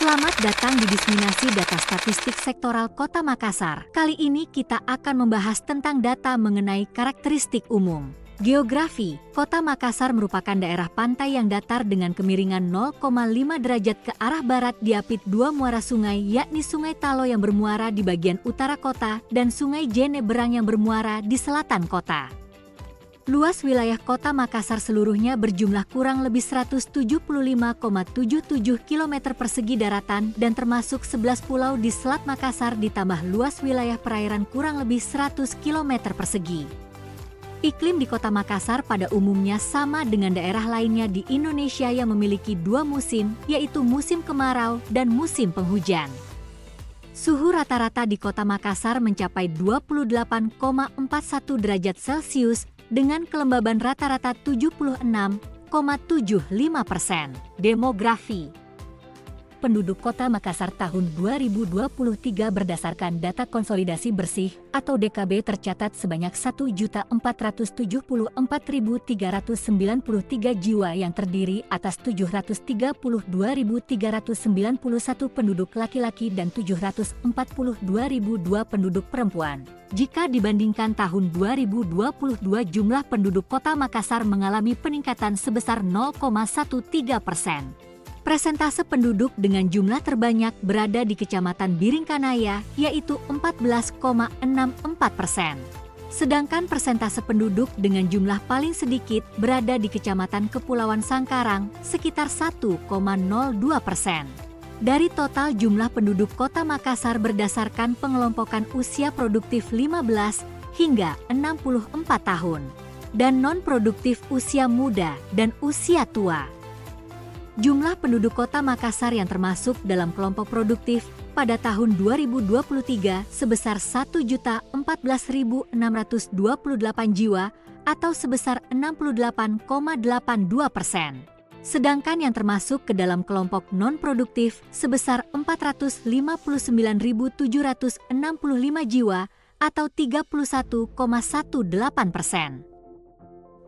Selamat datang di Diseminasi Data Statistik Sektoral Kota Makassar. Kali ini kita akan membahas tentang data mengenai karakteristik umum. Geografi, Kota Makassar merupakan daerah pantai yang datar dengan kemiringan 0,5 derajat ke arah barat diapit dua muara sungai, yakni Sungai Talo yang bermuara di bagian utara kota dan Sungai Jeneberang yang bermuara di selatan kota. Luas wilayah Kota Makassar seluruhnya berjumlah kurang lebih 175,77 km persegi daratan dan termasuk 11 pulau di Selat Makassar ditambah luas wilayah perairan kurang lebih 100 km persegi. Iklim di Kota Makassar pada umumnya sama dengan daerah lainnya di Indonesia yang memiliki dua musim, yaitu musim kemarau dan musim penghujan. Suhu rata-rata di Kota Makassar mencapai 28,41 derajat Celcius dengan kelembaban rata-rata 76,75%. Demografi. Penduduk Kota Makassar tahun 2023 berdasarkan data konsolidasi bersih atau DKB tercatat sebanyak 1.474.393 jiwa yang terdiri atas 732.391 penduduk laki-laki dan 742.002 penduduk perempuan. Jika dibandingkan tahun 2022, jumlah penduduk Kota Makassar mengalami peningkatan sebesar 0,13%. Persentase penduduk dengan jumlah terbanyak berada di Kecamatan Biringkanaya, yaitu 14,64%. Sedangkan persentase penduduk dengan jumlah paling sedikit berada di Kecamatan Kepulauan Sangkarang, sekitar 1,02%. Dari total jumlah penduduk Kota Makassar berdasarkan pengelompokan usia produktif 15 hingga 64 tahun, dan non-produktif usia muda dan usia tua. Jumlah penduduk Kota Makassar yang termasuk dalam kelompok produktif pada tahun 2023 sebesar 1.014.628 jiwa atau sebesar 68,82%. Sedangkan yang termasuk ke dalam kelompok non-produktif sebesar 459.765 jiwa atau 31,18%.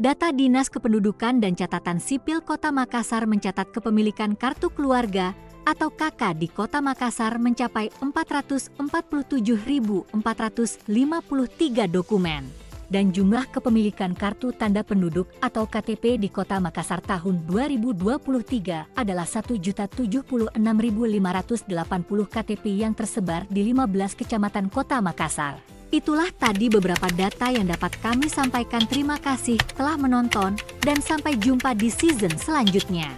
Data Dinas Kependudukan dan Catatan Sipil Kota Makassar mencatat kepemilikan kartu keluarga atau KK di Kota Makassar mencapai 447.453 dokumen. Dan jumlah kepemilikan kartu tanda penduduk atau KTP di Kota Makassar tahun 2023 adalah 1.076.580 KTP yang tersebar di 15 kecamatan Kota Makassar. Itulah tadi beberapa data yang dapat kami sampaikan. Terima kasih telah menonton dan sampai jumpa di season selanjutnya.